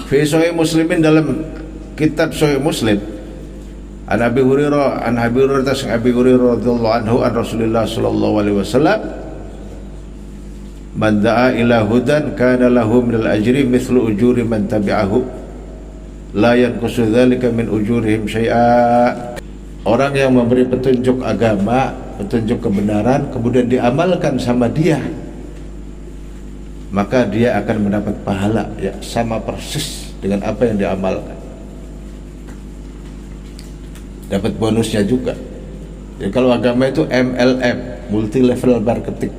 Fi Sahih Muslimin, dalam kitab Sahih Muslim, an Abi Hurairah radhiyallahu anhu an Rasulullah sallallahu alaihi wasallam, man da'a ila hudan kana lahu minal ajri mithlu ujuri man tabi'ahu la yanqusu dzalika min ujurihim syai'a. Orang yang memberi petunjuk agama, petunjuk kebenaran, kemudian diamalkan sama dia, maka dia akan mendapat pahala ya sama persis dengan apa yang diamalkan. Dapat bonusnya juga. Jadi kalau agama itu MLM, multi level marketing,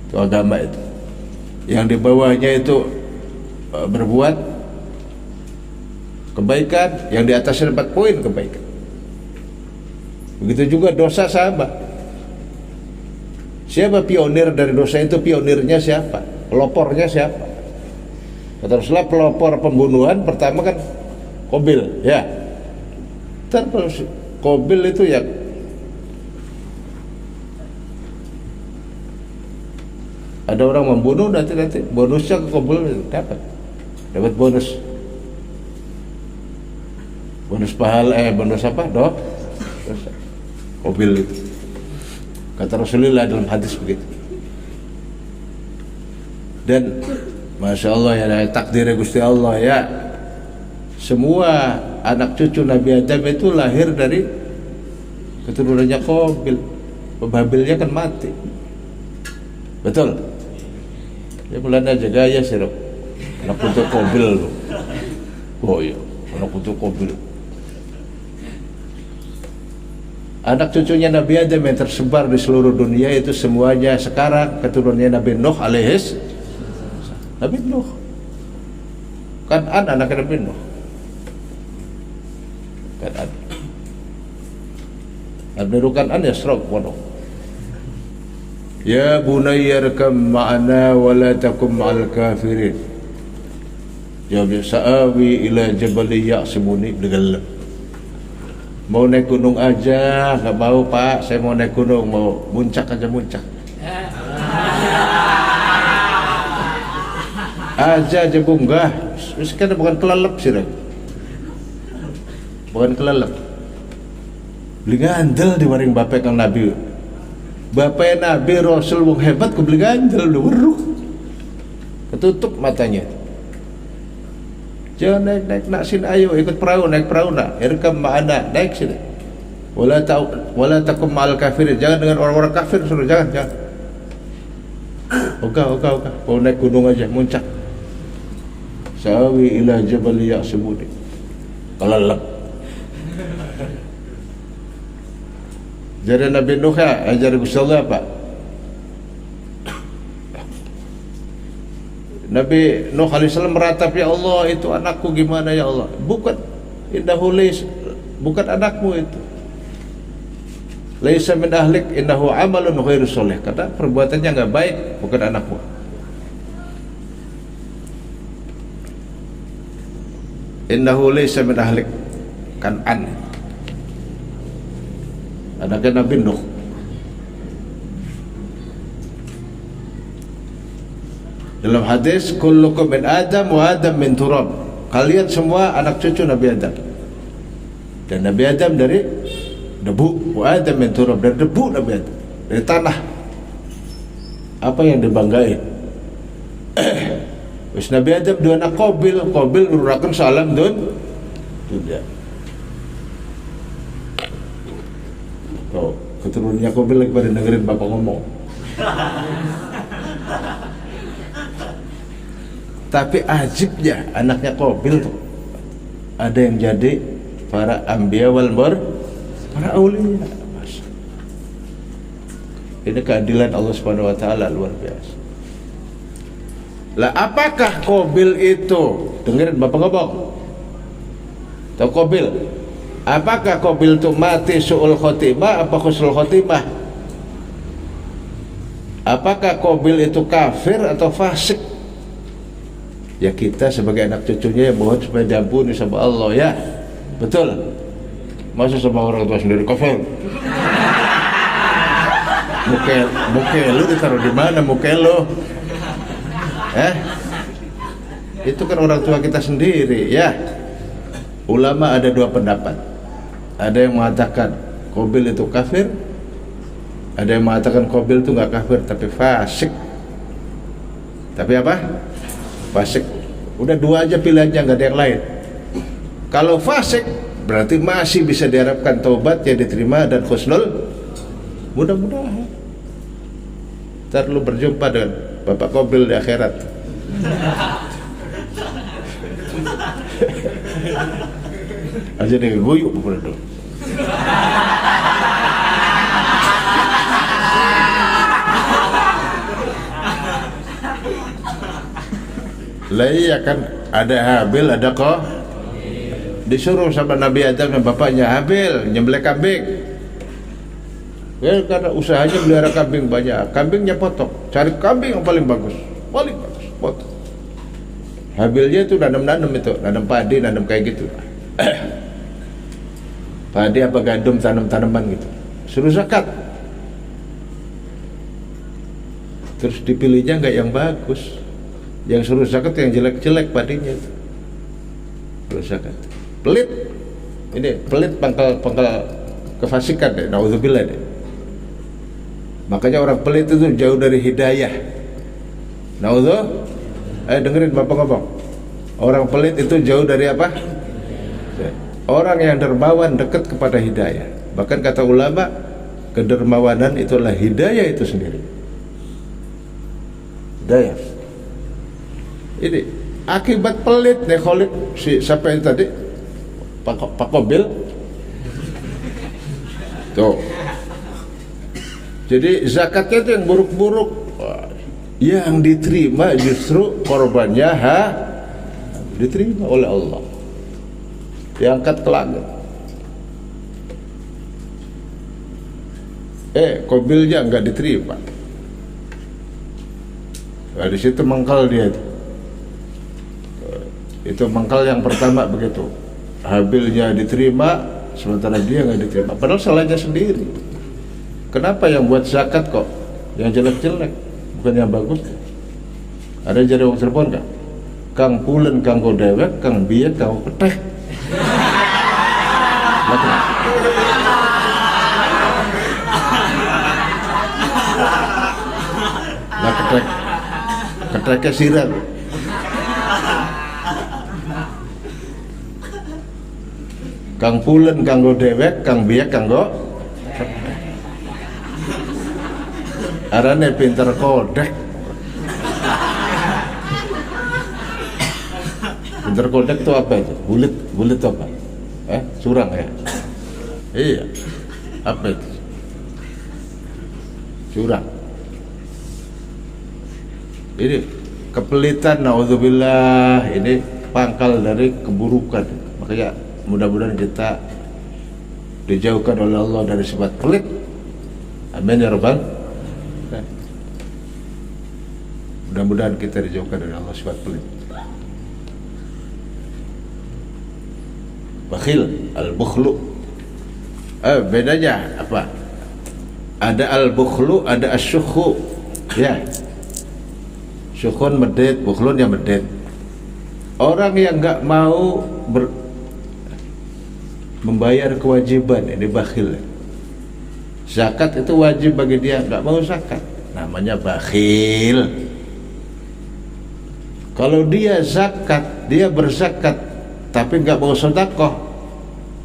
itu agama itu. Yang di bawahnya itu berbuat kebaikan, yang di atasnya dapat poin kebaikan. Begitu juga dosa, sahabat. Siapa pionir dari dosa itu? Pionirnya siapa? Pelopornya siapa? Kata Rasulullah, pelopor pembunuhan pertama kan Qabil, ya. Terus Qabil itu ya ada orang membunuh, nanti bonusnya ke Qabil dapat bonus pahala, bonus apa? Dosa. Qabil itu. Kata Rasulullah dalam hadis begitu. Dan Masya Allah ya, takdir Gusti Allah ya, semua anak cucu Nabi Adam itu lahir dari keturunannya Qabil. Babilnya kan mati. Betul? Ya mulanya aja gaya sih, anak cucu Qabil loh. Oh iya, anak cucu Qabil. Anak cucunya Nabi Adam yang tersebar di seluruh dunia itu semuanya sekarang keturunannya Nabi Nuh alaihis. Nabi Nuh Kan'an anak Nabi Nuh. Kan'an Abniru Kan'an ya serok waduh. Ya bunayya rakam ma'ana wa la takum ma'al kafirin. Jawab sa'awi ila jabali ya'simuni bighallab. Mau naik gunung aja, nggak mau Pak, saya mau naik gunung, mau muncak aja muncak. Aja bunggah, kan bukan kelelep sih, bukan kelelep. Beli gandel di waring bapak kang Nabi. Bapak Nabi Rasul wong hebat ku beli gandel lu weruh. Ketutup matanya. Jangan naik sin ayo ikut perahu, naik perahu nak irkam ma'ana, naik sini. Wala takum ma'al kafir, jangan dengan orang-orang kafir, suruh jangan. Oga mau naik gunung aja muncak. Sawi ila jabal ya'subuni kelelep. Jadi Nabi Nuh ajar Gusti Allah apa? Nabi Nuh alaihissalam meratap, ya Allah itu anakku gimana ya Allah? Bukan innahu bukan anakmu itu. Laisa min ahlik innahu amalun ghairu sholih. Kata perbuatannya enggak baik, bukan anakmu. Innahu laisa min ahlik Kan'an. Anaknya Nabi Nuh. Dalam hadis kullukum min Adam wa Adam min turab. Kalian semua anak cucu Nabi Adam. Dan Nabi Adam dari debu, wa Adam min turab, dari debu Nabi Adam, dari tanah. Apa yang dibanggain? Wis Nabi Adam dua anak Qabil nururakeun salam dunia. Oh, keturunannya Qabil lagi pada dengerin bapak ngomong. Tapi ajibnya anaknya Qabil tuh ada yang jadi para anbiya wal para auliya. Ini keadilan Allah Subhanahu wa taala luar biasa. Lah apakah Qabil itu, dengerin bapak ngomong, tahu Qabil, apakah Qabil itu mati su'ul khotimah apa husnul khotimah? Apakah Qabil itu kafir atau fasik? Ya kita sebagai anak cucunya yang mohon supaya diampuni sama Allah ya. Betul. Masa sama orang tua sendiri kafir? Muka lu ditaruh di mana muka lu? Itu kan orang tua kita sendiri ya. Ulama ada dua pendapat. Ada yang mengatakan Qabil itu kafir, ada yang mengatakan Qabil itu nggak kafir tapi fasik. Tapi apa? Fasik. Udah dua aja pilihannya, nggak ada yang lain. Kalau fasik berarti masih bisa diharapkan taubat yang diterima dan husnul mudah-mudahan. Ntar lu berjumpa dengan Bapak Qabil di akhirat. Aja deh guyuk bro. Lah iya kan, ada Habil, ada kok disuruh sama Nabi Adam dan bapaknya, Habil nyembelih kambing. Ya karena usahanya melihara kambing banyak, kambingnya potong, cari kambing yang paling bagus, potong. Habilnya itu nanam itu, nanam padi, nanam kayak gitu. Padi apa gandum, tanam-tanaman gitu. Suruh zakat. Terus dipilihnya nggak yang bagus. Yang suruh zakat yang jelek-jelek padinya itu. Suruh zakat. Pelit. Ini pelit pangkal kefasikan deh, naudzubillah deh. Makanya orang pelit itu jauh dari hidayah. Naudzubillah. Dengerin Bapak ngomong. Orang pelit itu jauh dari apa? Orang yang dermawan dekat kepada hidayah. Bahkan kata ulama, kedermawanan itulah hidayah itu sendiri. Hidayah. Ini akibat pelit nih Khalid, siapa yang tadi? Pak Qabil. Tuh. Jadi zakatnya itu yang buruk-buruk. Yang diterima justru korbannya diterima oleh Allah, diangkat ke langit. Qabilnya nggak diterima. Nah, di situ mangkal dia itu mangkal yang pertama begitu. Habilnya diterima sementara dia nggak diterima, padahal salahnya sendiri. Kenapa yang buat zakat kok yang jelek-jelek, bukan yang bagus? Ada yang jadi orang Cirebon kan? Kang pulen kanggo dewek, kang biak kanggo ketek. Lah keteknya sirap. Kang pulen kanggo dewek, kang biak kanggo ketek. Arane pinter kodek. Pinter kodek itu apa itu? Bulit itu apa? Curang ya? Iya. Apa itu? Curang. Ini kepelitan, naudzubillah, ini pangkal dari keburukan. Makanya mudah-mudahan kita dijauhkan oleh Allah dari sifat pelit. Amin ya rabbal. Mudah-mudahan kita dijauhkan dari Allah sifat pelit. Bakhil, al-bukhlu. Bedanya apa? Ada al-bukhlu, ada asyukhu. Ya. Syukhun medit, bukhlun yang medit. Orang yang enggak mau membayar kewajiban, ini bakhil. Zakat itu wajib bagi dia, enggak mau zakat, namanya bakhil. Kalau dia zakat, dia berzakat tapi nggak mau sedekah,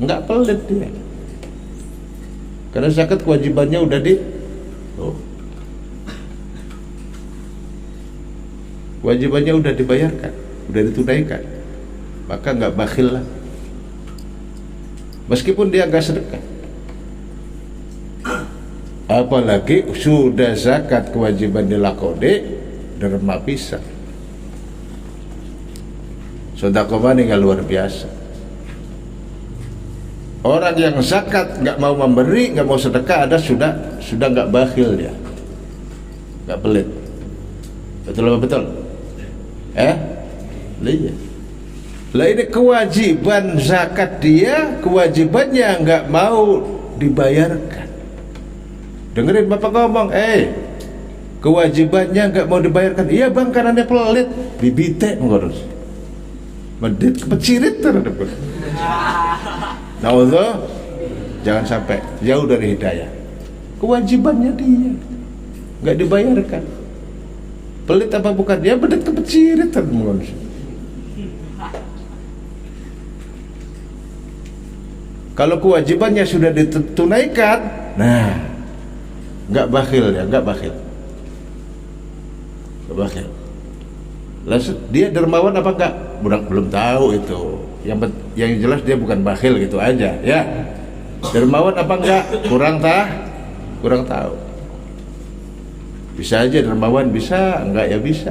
nggak pelit dia. Karena zakat kewajibannya udah kewajibannya udah dibayarkan, udah ditunaikan, maka nggak bakhil lah. Meskipun dia nggak sedekah, apalagi sudah zakat kewajiban dilakoni, derma pisah. Sedekah nggak luar biasa. Orang yang zakat nggak mau memberi, nggak mau sedekah, ada sudah nggak bakhil dia, nggak pelit. Betul apa betul? Iya. Lah ini kewajiban zakat dia, kewajibannya nggak mau dibayarkan. Dengerin Bapak ngomong, kewajibannya nggak mau dibayarkan. Iya bang, karena dia pelit, bibite ngurus. medit kepecirit terhadap Quran. Naudzubillah, jangan sampai jauh dari hidayah. Kewajibannya dia nggak dibayarkan. Pelit apa bukan? Dia medit kepecirit terhadap. Kalau kewajibannya sudah ditunaikan, nah, nggak bakhil ya, nggak bakhil. Dia dermawan apa enggak? Belum tahu itu. Yang jelas dia bukan bakhil gitu aja, ya. Dermawan apa enggak? Kurang tahu. Bisa aja dermawan, bisa, enggak ya bisa.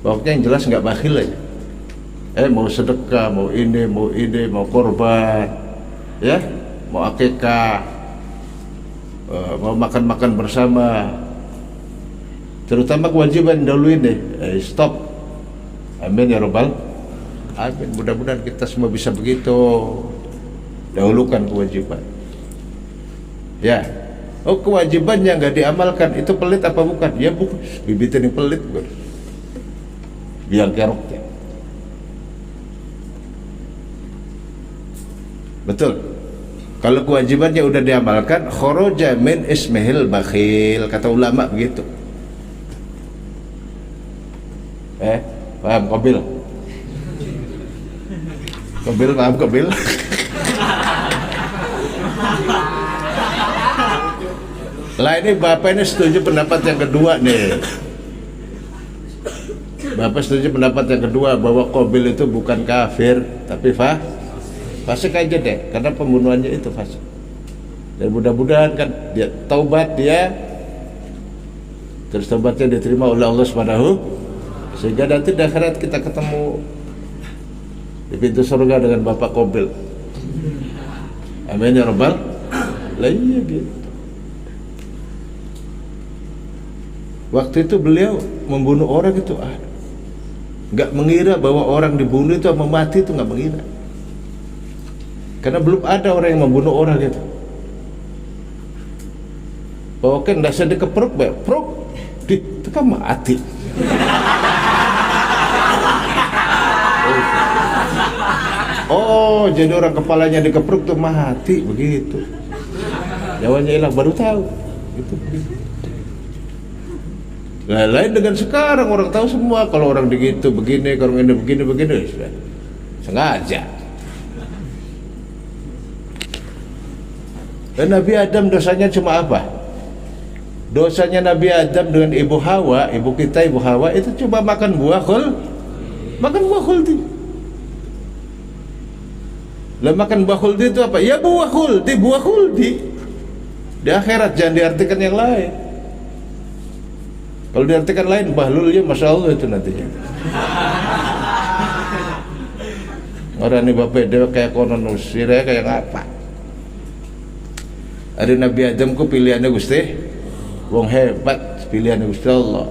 Pokoknya yang jelas enggak bakhil aja. Mau sedekah, mau ini, mau korban, ya, mau akikah, mau makan-makan bersama. Terutama kewajiban dahuluin deh, stop. Amin ya robbal alamin. Mudah-mudahan kita semua bisa begitu, dahulukan kewajiban. Ya, kewajiban yang nggak diamalkan itu pelit apa bukan? Ya bukan, bibitin yang pelit bukan. Biang keroknya. Betul. Kalau kewajibannya udah diamalkan, kharaja min ismihil bakhil, kata ulama begitu. Paham Qabil? Paham Qabil? Lah ini Bapak ini setuju pendapat yang kedua nih. Bapak setuju pendapat yang kedua bahwa Qabil itu bukan kafir tapi fasik aja deh, karena pembunuhannya itu fasik. Dan mudah-mudahan kan dia taubat dia, terus taubatnya diterima oleh Allah Subhanahu, sehingga nanti di akhirat kita ketemu di pintu surga dengan Bapak Qabil. Amin ya rabbal. Lah iya gitu. Waktu itu beliau membunuh orang itu nggak mengira bahwa orang dibunuh itu sama mati, itu nggak mengira. Karena belum ada orang yang membunuh orang gitu. Pokoknya nggak usah dikepruk, itu kan mati. Oh, jadi orang kepalanya dikepruk tuh mati begitu. Nyawanya hilang, baru tahu. Itu begitu. Nah, lain dengan sekarang orang tahu semua kalau orang begitu begini, kalau ini begini, sudah sengaja. Dan Nabi Adam dosanya cuma apa? Dosanya Nabi Adam dengan ibu Hawa, ibu Hawa itu cuma makan buah khuldi. Lah makan buah khuldi itu apa? Ya buah khuldi. Di akhirat, jangan diartikan yang lain. Kalau diartikan lain, bahlulnya Masya Allah itu nantinya. Orang ini Bapak dia kayak konon usir ya, kayak apa? Ada Nabi Adam ku pilihannya Gusti, wong hebat pilihannya Gusti Allah.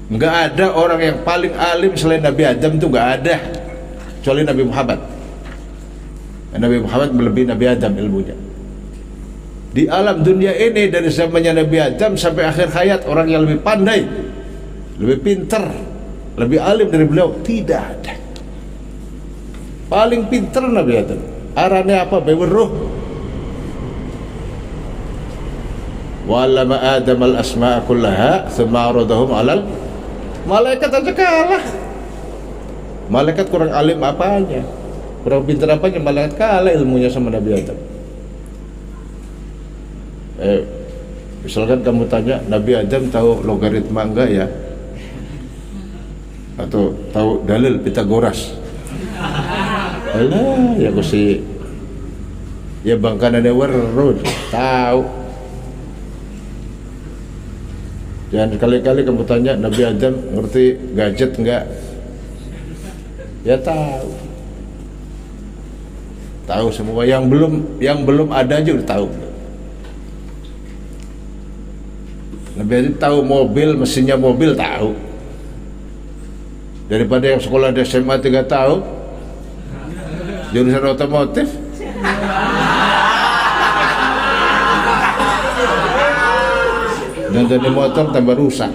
Enggak ada orang yang paling alim selain Nabi Adam, itu enggak ada, kecuali Nabi Muhammad. Nabi Muhammad melebihi Nabi Adam ilmunya. Di alam dunia ini dari zamannya Nabi Adam sampai akhir hayat, orang yang lebih pandai, lebih pintar, lebih alim dari beliau tidak ada. Paling pintar Nabi Adam. Arahnya apa? Beweruh. Wa'allama Adam al-asma'a kullaha thumma aradahum 'alal malaikat. Aja kalah. Malaikat kurang alim apanya, kurang pintar apanya, malaikat kalah ilmunya sama Nabi Adam. Misalkan kamu tanya, Nabi Adam tahu logaritma enggak ya? Atau tahu dalil Pitagoras? Alah, ya kusi ya bangkanane werud tahu. Jangan kali-kali kamu tanya Nabi Adam ngerti gadget enggak? Ya tahu semua, yang belum ada aja udah tahu. Nabi Adam tahu mobil, mesinnya mobil tahu. Daripada yang sekolah di SMA 3 tahun jurusan otomotif. Dan jadi motor tambah rusak.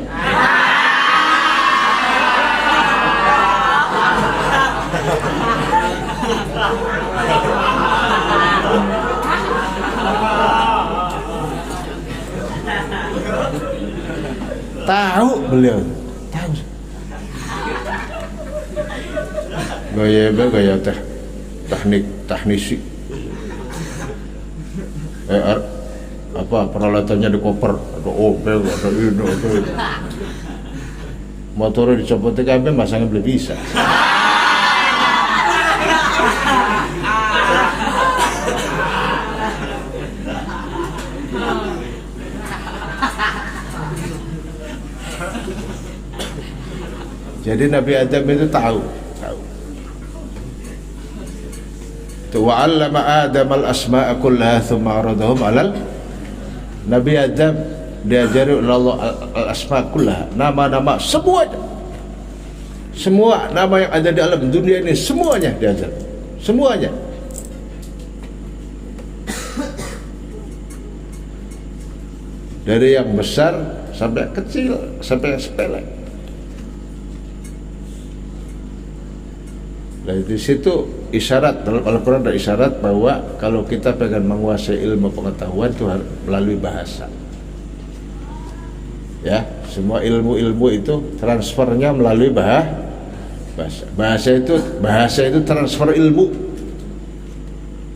Tahu beliau. Tahu. Gaya teknisi. Apa peralatannya di koper, ada obel, ada ini, ada itu. Motornya dicopot kabel, masangnya belum bisa. Jadi Nabi Adam itu tahu. Wa 'allama Adam al-asma'a kullaha thumma 'aradahum 'alal Nabi Adam diajari oleh Allah al-asma' kullaha, nama-nama semuanya. Semua nama yang ada di alam dunia ini semuanya diajar. Semuanya. Dari yang besar sampai kecil, sampai yang sepele. Dari situ isyarat, dalam Al-Quran ada isyarat bahwa kalau kita pengen menguasai ilmu pengetahuan itu harus melalui bahasa. Ya, semua ilmu-ilmu itu transfernya melalui bahasa. Bahasa itu transfer ilmu.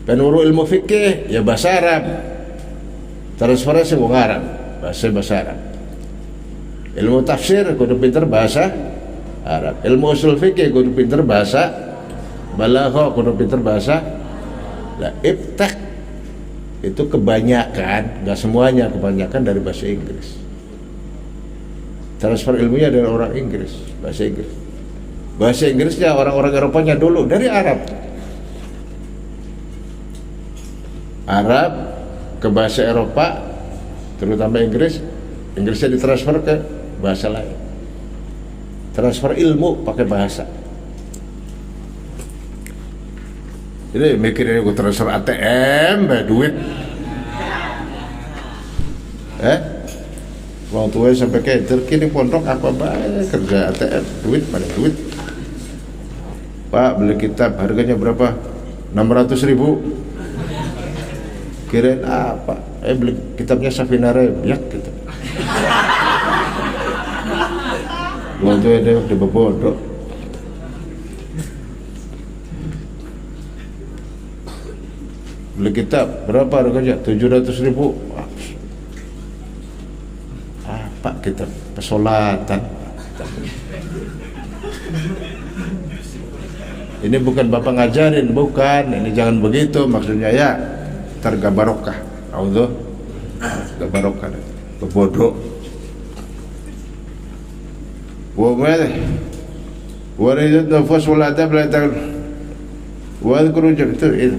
Penuru ilmu fikih ya bahasa Arab. Transfernya sih wong Arab, bahasa Arab. Ilmu tafsir kudu pinter bahasa Arab. Ilmu usul fikih kudu pinter bahasa balaghah, kudu pinter bahasa. Nah, ibtak itu kebanyakan, nggak semuanya, kebanyakan dari bahasa Inggris. Transfer ilmunya dari orang Inggris, bahasa Inggris. Bahasa Inggrisnya orang-orang Eropanya dulu dari Arab. Arab ke bahasa Eropa, terutama Inggris. Inggrisnya ditransfer ke bahasa lain. Transfer ilmu pakai bahasa. Jadi mikirin gue transfer ATM, duit. Orang tua sampai kayak terkini pondok apa baik kerja ATM, duit mana duit. Pak beli kitab harganya berapa? 600.000. Kirain apa? Beli kitabnya Safinara ya gitu. Orang tua dia di bodoh. Beli kitab berapa harganya? 700.000. Apa kitab pesolatan? Ini bukan bapak ngajarin, bukan. Ini jangan begitu maksudnya ya. Ntar gak barokah. Allah gak barokah. Bodoh. Waridat nafas walada belajar. Wadkuru itu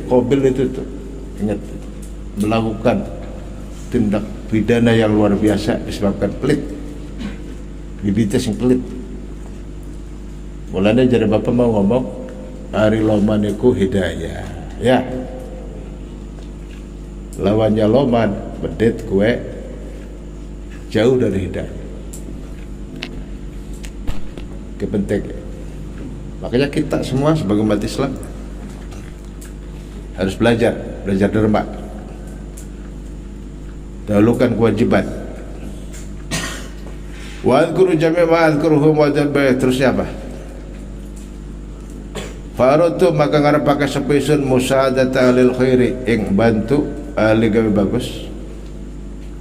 Qabil itu tuh. Ingat, melakukan tindak pidana yang luar biasa disebabkan pelit, bibites yang pelit. Mulanya jadi bapak mau ngomong ari lomaniku hidayah, ya lawannya loman bedet kue jauh dari hidayah. Kepenting. Makanya kita semua sebagai umat Islam harus belajar derma, dahulukan kewajiban. Wa adhkuru jami' ma adhkuruhum wa dzalbaya. Terusnya apa? Farutu maka ngarepaken sepisun musaadata alil khairi ing bantu ahli gawe bagus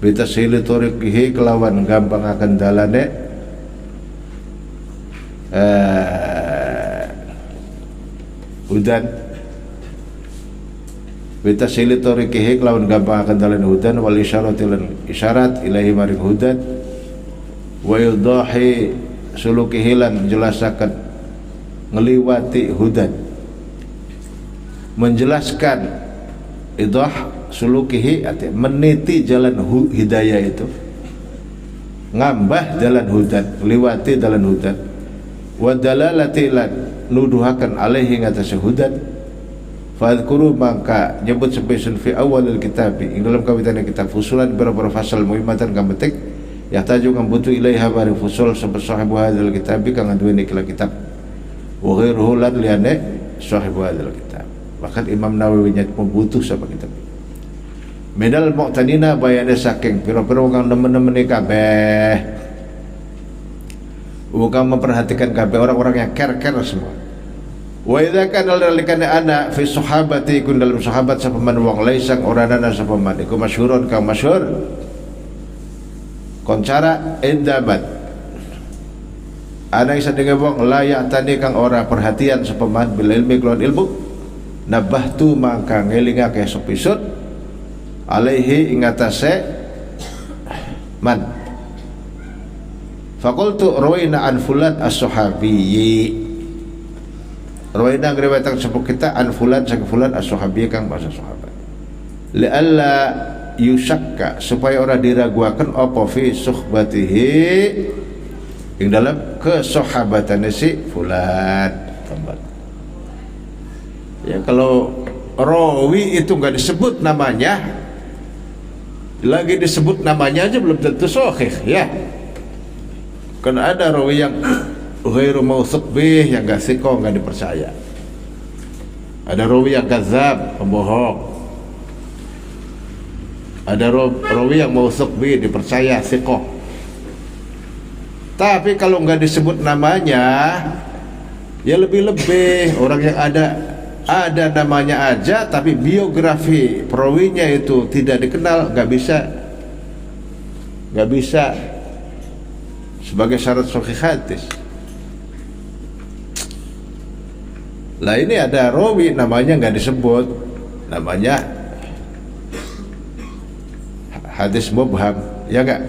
bitasili tariqihi kelawan gampang akan dalane hudan bitasili tariqihi kelawan gampang akan dalane hudan wal isyarat ilahi maring hudan wa yudahi sulukihi lan jelasaken ngeliwati hudan, menjelaskan idah sulukihi arti meniti jalan hidayah itu, ngambah jalan hudan, liwati jalan hudan, wa dalalati lan nuduhakan alaihi ngatas hudan. Fadhkuru maka nyebut sepesun fi awalil kitab ing dalam kawitan kitab fusulan beberapa fasal muhimmatan kang penting yahtaju kang butuh ilaiha bari fusul sampai sahibu hadzal kitab kang duweni kitab wa ghairuhu lan liyane sahibu hadzal kitab. Bahkan Imam Nawawi nyat membutuh sama kitab. Medal mu'tanina bayane saking pira-pira kang nemen-nemene kabeh bukan memperhatikan kabeh orang-orang yang care-care semua. Wa idza kana lalikane ana fi sahabati kun dalam sahabat sapa man wong laisang orana sapa man iku masyhurun kang masyhur koncara indabat ana isa dengan wong layak tani kang ora perhatian sapa man bil ilmi kelawan ilmu nabahtu mangka ngelingake sepisut alaihi ing atase man faqultu rawaina an fulan as-sahabiyyi rawaina ngriwayatkan sapa kita an fulan sang fulan as-sahabiyyi kang basa sahabat li'alla yusakka supaya ora diraguaken apa fi suhbatihi ing dalam kesahabatane si fulan. Ya kalau rawi itu enggak disebut namanya, lagi disebut namanya aja belum tentu sahih ya. Kan ada rawi yang ghairu mausuq bih yang enggak sikoh, enggak dipercaya. Ada rawi yang kadzab, pembohong. Ada rawi yang mausuq bih dipercaya, sikoh. Tapi kalau enggak disebut namanya, ya lebih-lebih orang yang ada namanya aja tapi biografi perawinya itu tidak dikenal, nggak bisa sebagai syarat sahih hadis. Lah ini ada rawi namanya nggak disebut, namanya hadis mubham, ya nggak?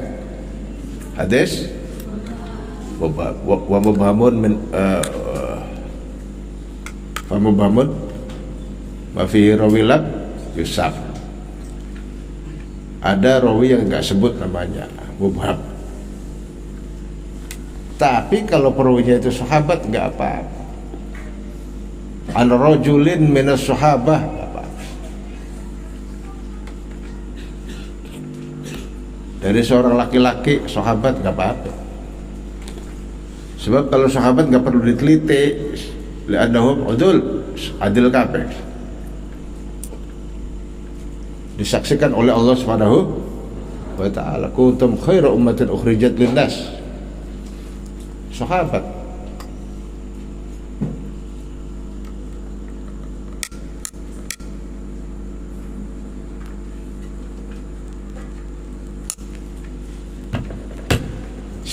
Hadis mubham, wa mubhamun min mubhamun wa fi rawi lam yusaf. Ada rawi yang nggak sebut namanya, mubham. Tapi kalau perawinya itu sahabat nggak apa-apa. An rajulin minas sahabah apa? Dari seorang laki-laki sahabat nggak apa-apa. Sebab kalau sahabat nggak perlu diteliti, li'annahum udul, adil kabeh, disaksikan oleh Allah Subhanahu wa ta'ala, kuntum khaira ummatin ukhrijat linnas, sahabat.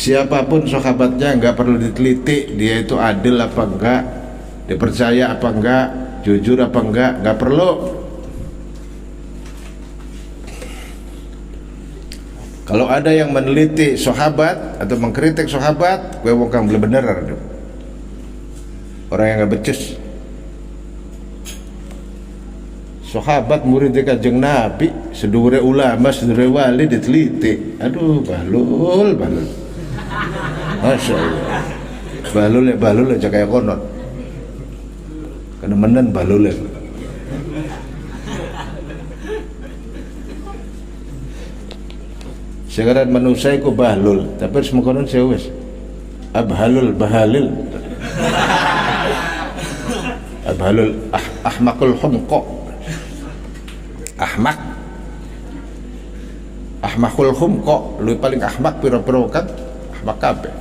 Siapapun sahabatnya nggak perlu diteliti dia itu adil apa enggak, dipercaya apa enggak, jujur apa enggak perlu. Kalau ada yang meneliti sahabat atau mengkritik sahabat, gue bukan belum bener, orang yang nggak becus. Sahabat murid Kanjeng Nabi, sedure ulama, sedure wali diteliti. Aduh, balul. Masya Allah, balul aja kayak konon. Kena menen balul. Sekarang manusia ku bahlul, tapi semua konon sewes abhalul bahalil. Abhalul ahmakul humqa. Ahmakul humqa, lu paling ahmak pira-pira kan ahmak kabeh.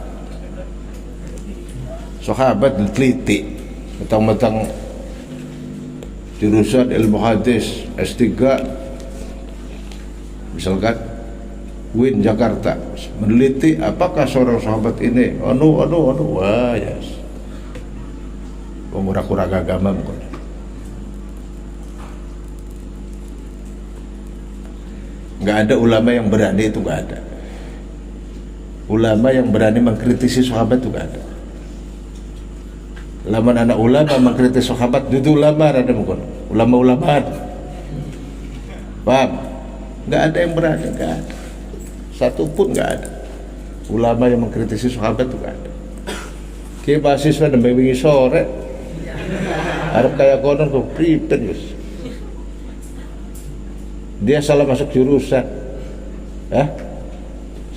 Sahabat diteliti mentang-mentang jurusan ilmu hadis S3 misalkan UIN Jakarta, meneliti apakah seorang sahabat ini wah yes, kurang agama mungkin. Nggak ada ulama yang berani, itu nggak ada ulama yang berani mengkritisi sahabat, itu nggak ada. Laman anak ulama mengkritik sahabat itu ulama ada mungkin, ulama-ulama paham? Nggak ada yang berani, nggak ada satu pun, nggak ada ulama yang mengkritisi sahabat, itu nggak ada. Kayak mahasiswa nembe wingi sore arep kaya konon kok priben Gus, dia salah masuk jurusan,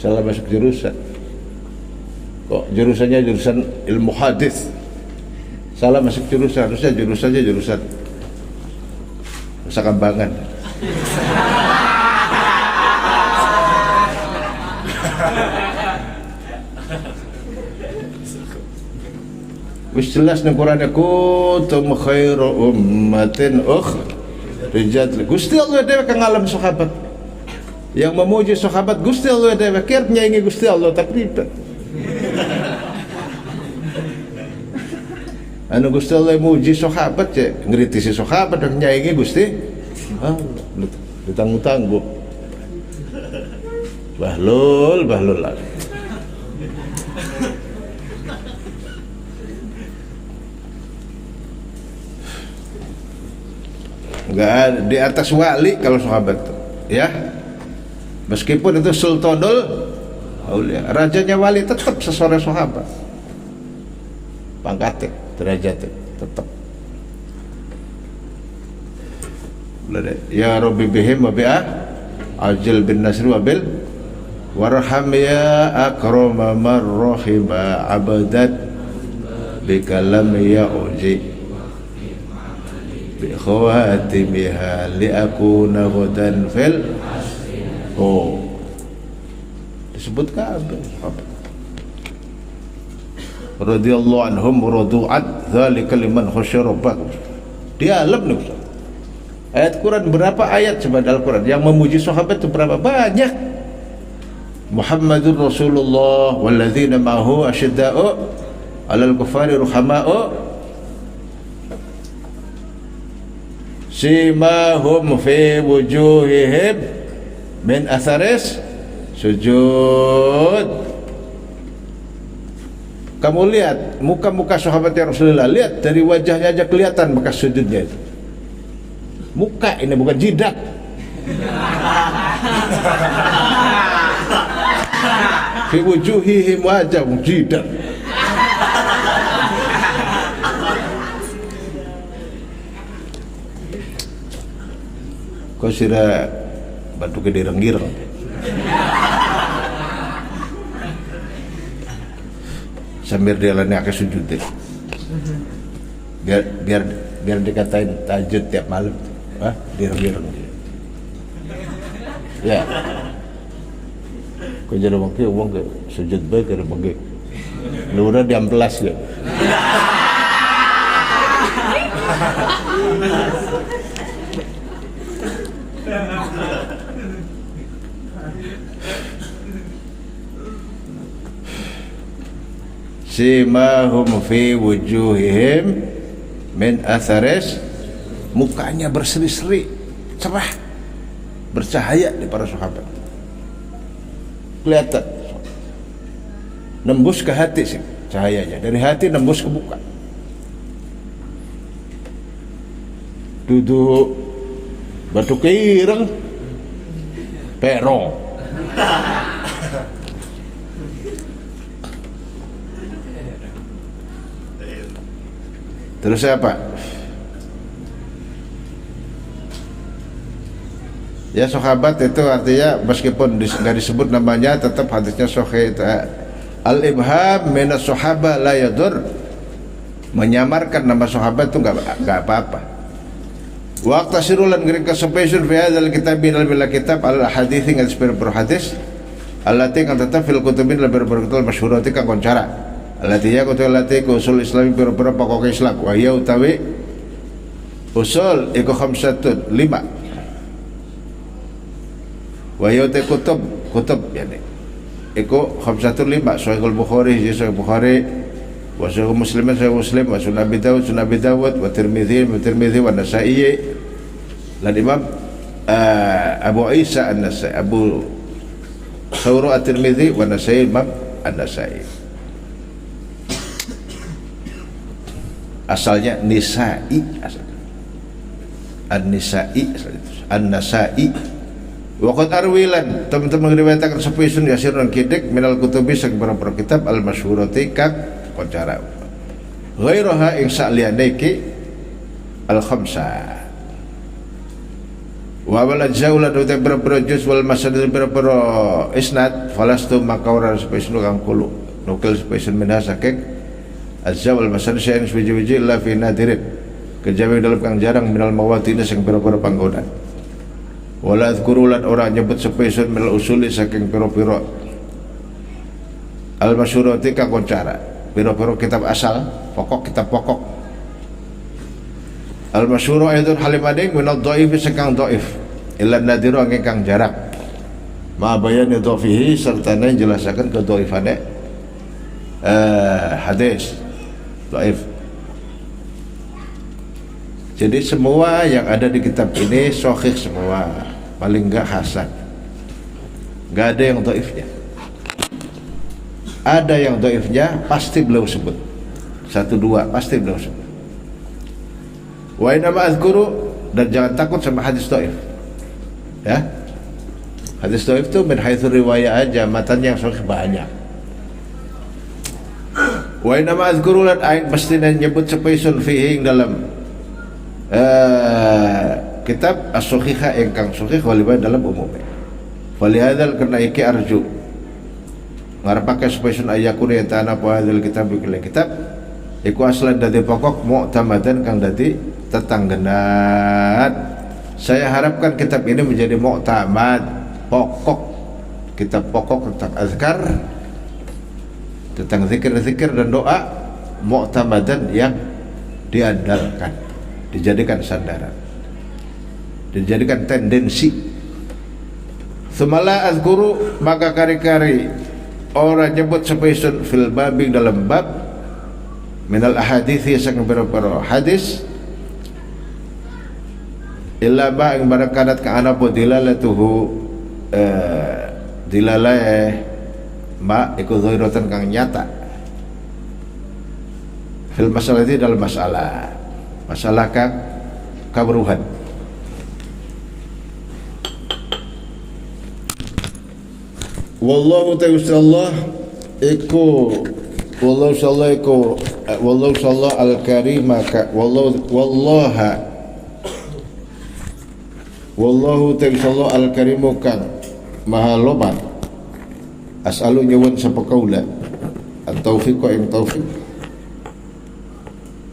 salah masuk jurusan, kok jurusannya jurusan ilmu hadis, salah masuk jurusan, harusnya jurusannya jurusan Nusa Kambangan. Wis jelas nang Quran kuntum khairu ummatin ukhrijat. Gusti Allah dhewe kang ngalam sahabat. Yang memuji sahabat Gusti Allah dhewe, kira nyanyi Gusti Allah takriban. Anu Gusti Allah muji sahabat ya, ngritisi sahabat dan nyanyi Gusti Allah. Ditanggung-tanggung. Bahlul lah. Enggak di atas wali kalau sahabat ya, meskipun itu sultanul aulia, rajanya wali tetap sesuai sahabat pangkatnya derajatnya tetap. Ya Rabbi bihim wa bi'a ajil bin nasri wa bil warham ya akrama marrahima abadat bikalam ya uji bi khawatimiha liakuna ghadan fil disebut kabeh radhiyallahu anhum radu'at dzalika liman khasyara rabbah. Dia alam nih ayat Quran berapa ayat coba Al-Quran yang memuji sahabat itu berapa banyak. Muhammadur Rasulullah walladzina ma'ahu asyidda'u 'alal kuffari ruhama'u simahum fi wujuhihim min atharis sujud. Kamu lihat muka-muka sahabatnya Rasulullah, lihat dari wajahnya aja kelihatan bekas sujudnya itu. Muka ini bukan jidat. Fi wujuhihim wajah jidat. Kau sira batu gede renggireng. Sambil dia lani ke sujud deh. Biar dikatain tahajud tiap malam. Direng-direng. Ya. Kau jadi mungkin uang ke sujud baik ada mungkin. Lura di amplas ya. Simahum fi wujuhihim min atharis, mukanya berseri-seri, cerah, bercahaya di para sahabat. Kelihatan, nembus ke hati sih cahayanya, dari hati nembus ke muka. Duduk batu kireng, perong. Terus apa? Ya sahabat itu artinya meskipun nggak disebut namanya tetap hadisnya sahih. Al-ibham minas sahaba la yadur, menyamarkan nama sahabat itu nggak apa-apa. Waqta sirulan ngering kesempatan fi hadzal kitab bil kitab al hadits ngan sepiro hadis allati kan tetap fil kutubin lebih berkutul masyhurati kang koncara. Allati ya kutul allati usul islami pira-pira pokok Islam wa ya utawi usul iku khamsatun 5 wa ya te kutub yani iku khamsatun 5 Sahih Bukhari Sahih Bukhari wa Sahih Muslim wa Sunan Abi Dawud wa Tirmidzi wa Nasa'i lan Imam Abu Isa An-Nasai Abu Thawr At-Tirmidzi wa Nasa'i Imam An-Nasa'i. Asalnya Nisa'i, An-Nisa'i, An-Nasai. Waqad arwilan teman-teman meriwayatkan sepisun yasirun kidik minal kutubi sang para kitab al-masyhurati kang koncara. Ghairaha ing saliyane iki al-khamsah. Wa wal jaulan uta para juz wal masadir para isnad falastu makawra sepisun kang kulo nukil sepisun minasakek az-zawal masal syai'in suji-wiji illa fi nadirin kejawi dalam kang jarang minal mawatin sing pira-pira panggonan wala azkurulan ora nyebut sepesun minal usuli saking pira-pira al-masyhurati kang koncara pira-pira kitab asal pokok kitab pokok. Al masyhuru aidun halimading min ad-dhaif sekang dhaif illa nadiru angkang jarak ma bayani dhafihi serta njelasaken kedhaifane hadis dhaif. Jadi semua yang ada di kitab ini sahih semua, paling enggak hasan. Enggak ada yang dhaifnya. Ada yang dhaifnya pasti beliau sebut. 1-2 pasti beliau sebut. Wa inna ma azkuru, dan jangan takut sama hadis dhaif. Ya. Hadis dhaif itu min haitsu riwayah aja, matanya yang sahih banyak. Wa inna ma azkuru, lan aing pasti nyebut sepaisun fihi dalam kitab as-sahihah ingkang sahih waliban dalam umumnya. Walihadzal karena iki arju ngarepake supaya ayakune ta'ana apa hadzal kitab bikil kitab iku aslan dadi pokok mu'tamadan kang dadi tetanggenat. Saya harapkan kitab ini menjadi mu'tamad, pokok, kitab pokok tentang azkar, tentang zikir-zikir dan doa, mu'tamadan yang diandalkan, dijadikan sandaran, dijadikan tendensi. Sumala azkuru, maka kari-kari orang nyebut sepaisun fil babi dalam bab minal ahadithi sang beberapa hadis illa ma ing barakadat ka ana po dilalatuhu dilalai ma iku zahiratan kang nyata fil masalah ini dalam masalah kang kabruhan. Wallahu ta'ala iku wallahu sallallahu wallahu sallallahu al-karim ka wallahu ta'ala al-karim kang maha loban as'alu nyuwun sapa kaula at-taufiq ing taufik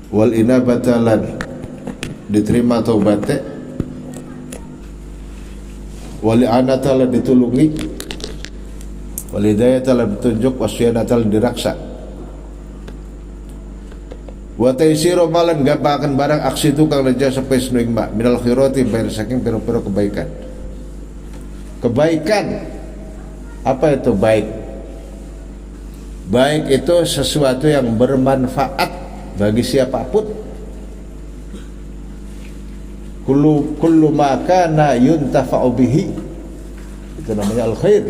wal inabata lan diterima taubate wal anata lan ditulungi wal hidayah lan petunjuk wasyanata lan diraksa wa taisiru malan gampakan barang aksi tukang reja sampai senuing mak minal khirati bayar saking pira-pira kebaikan. Apa itu baik? Baik itu sesuatu yang bermanfaat bagi siapapun. Kullu ma kana yuntafa'u bihi, itu namanya al-khair.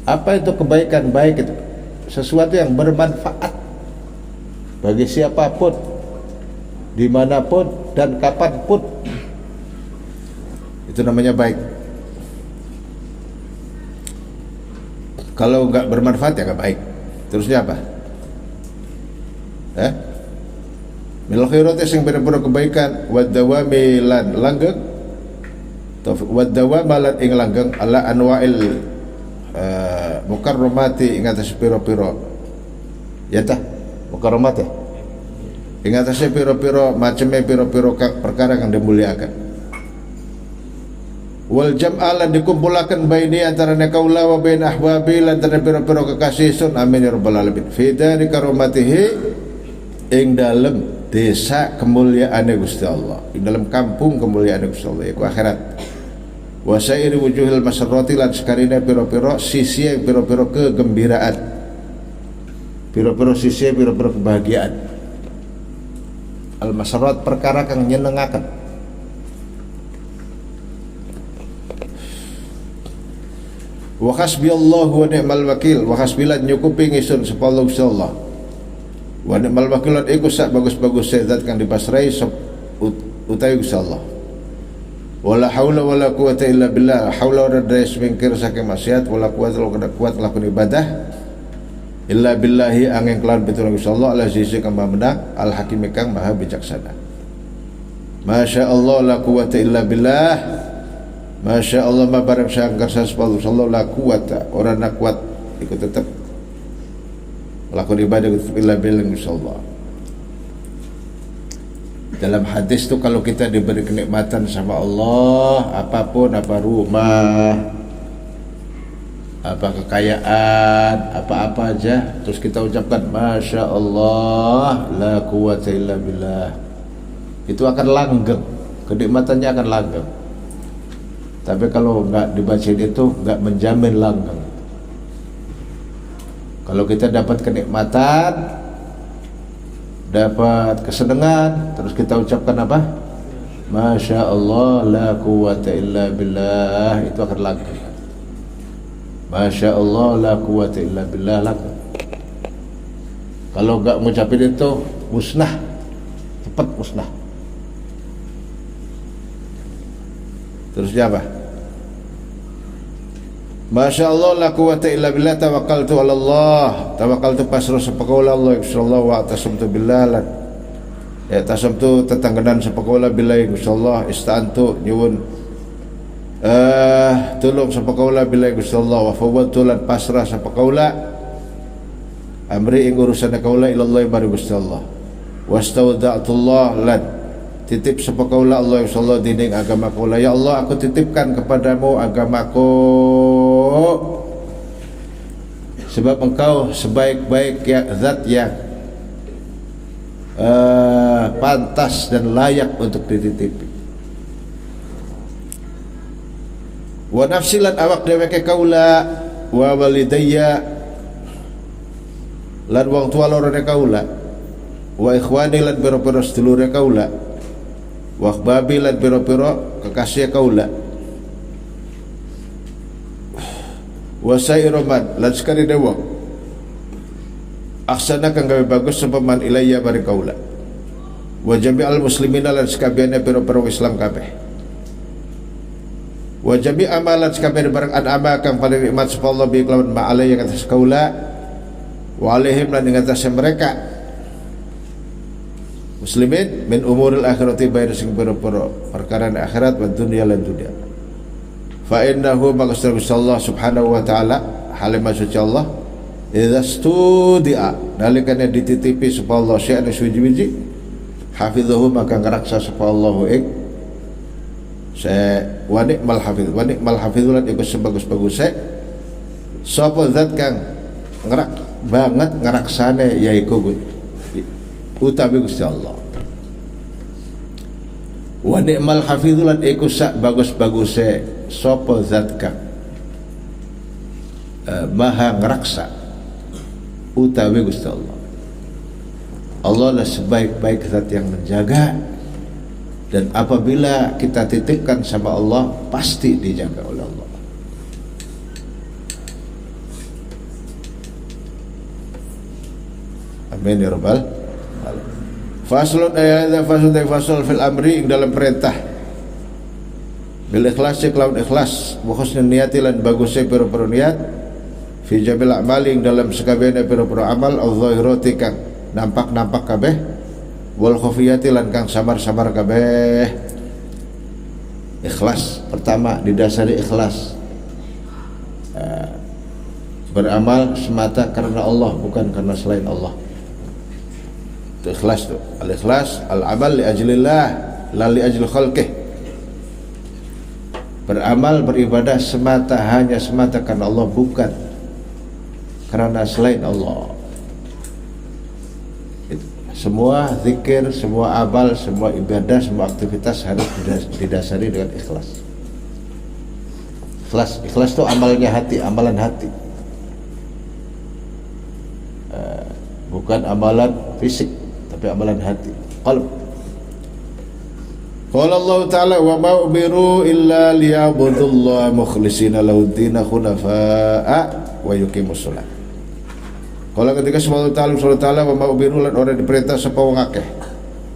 Apa itu kebaikan? Baik itu sesuatu yang bermanfaat bagi siapapun, dimanapun dan kapanpun, itu namanya baik. Kalau enggak bermanfaat ya enggak baik. Terusnya apa? Minal khairati sing pira-pira kebaikan wad dawami lan langgeng wad dawama lan ing langgeng ala anwa'il mukarramati ing atas pira-pira ya tah mukarramat ya ing atas pira-pira maceme pira-pira perkara kang dimuliakan wal jam'alan dikumpulaken baini antarane kaula wa bain ahbabi lan antara pira-pira kekasih sun amin ya rabbal alamin fi dari karomatihi ing dalem desa kemuliaan Gusti Allah, ing dalam kampung kemuliaan Gusti Allah iku akhirat. Wa sairi wujuhil masarrati lan sekarine pira-pira sisi pira-pira kegembiraan, pira-pira sisi pira-pira kebahagiaan. Al masarrat perkara kang nyenengaken. Wa hasbiyallahu wa ni'mal wakil, wa hasbilan nyukupi ngisun sapa Allah Gusti Allah. Wa ni'mal wakil iku sak bagus-bagus zat kang dipasrai utawi Gusti Allah. Wala haula wala quwata illa billah, haula wala daya semingkir saking maksiat wala quwata wala kuat lakon ibadah illa billahi angin kelan pitulung Gusti Allah ala sisi kang maha menang al hakim kang maha bijaksana. Masya Allah la quwata illa billah, Masya Allah ma barang sangkar saspalu sallallahu la quwata orang nak kuat ikut tetap lakon ibadah illa billah insyaallah. Dalam hadis itu kalau kita diberi kenikmatan sama Allah, apapun, apa rumah, apa kekayaan, apa-apa aja, terus kita ucapkan Masya Allah la quwata illa billah, itu akan langgeng, kenikmatannya akan langgeng. Tapi kalau nggak dibaca itu nggak menjamin langgeng. Kalau kita dapat kenikmatan, dapat kesenangan, terus kita ucapkan apa? Masya Allah la quwata illa billah, itu akan langgeng. Masya Allah la quwata illa billah laku. Kalau enggak mengucapin itu musnah, cepat musnah. Terusnya apa? Masya Allah la quwata illa billah tawakkaltu ala Allah, tawakkaltu pasrah sepakaula Allah insyaallah wa atasamtu billah ya tasamtu tetangganan sepakaula billah insyaallah ista'antu nyuwun tolong sapa kaula billahi gusallah wa fawwadtu lan pasrah sapa kaula amri ing urusan kaula ilallah bari gusallah wastawda'tullah lan titip sapa kaula Allah insyaallah dinding agama kaula, ya Allah aku titipkan kepadamu agamaku sebab engkau sebaik-baik ya zat yang pantas dan layak untuk dititipi. Wa nafsilan awak dheweke kaula wa walidayya lan wong tua lorone kaula wa ikhwani lan biro-biro sedulure kaula wa ahbabi lan biro-biro kekasih kaula wa sayroman lan sekali dewa aksana kang gawe bagus sepeman ilayya bari kaula wa jami'al muslimina lan sekabehane biro-biro Islam kabeh wa jami' amalan sekabeh barang an'ama kang paling nikmat sapa Allah bi kelawan ma'alai yang atas kaula wa alaihim lan ing atas mereka muslimin min umuril akhirati bayar sing pira-pira perkara akhirat wa dunya lan dunya fa innahu maghfir Allah subhanahu wa ta'ala halimah suci Allah idza studia nalikane dititipi sapa Allah syai'an suji-wiji hafizahu maka ngraksa sapa Allah ing wa ni'mal hafidzulan iku sebagus-bagus sapa zat kang ngerak banget ngeraksane yaiku utawi Gusti Allah. Wa ni'mal hafidzulan iku sak bagus-baguse sapa zat kang maha ngraksa utawi Gusti Allah. Allah lah sebaik-baik zat yang menjaga, dan apabila kita titipkan sama Allah pasti dijaga oleh Allah. Amin ya rabbal alamin. Faslun ayat fasl fil amri dalam perintah bil ikhlas kelawan ikhlas wa husnul niyati lan bagusnya pira-pira niat fi jamil a'mali dalam sakabehane pira-pira amal adh-dhahirati kang nampak-nampak kabeh wal khafiyati lan kang samar-samar kabeh. Ikhlas pertama didasari ikhlas, beramal semata karena Allah bukan karena selain Allah. Itu ikhlas tuh. Al-ikhlas al-amal li ajlillah la li ajli khalqih. Beramal beribadah semata hanya semata karena Allah bukan karena selain Allah. Semua zikir, semua amal, semua ibadah, semua aktivitas harus didasari dengan ikhlas. Ikhlas itu amalnya hati, amalan hati, bukan amalan fisik, tapi amalan hati, qalb. Qala Allah Ta'ala wa ma umiru illa liya'budullaha mukhlishina lahud-din khunafa'a wa yuqimus shalah. Kalau ketika Allah Ta'ala wa ma'ubiru lan orang diperintah sapa wong akeh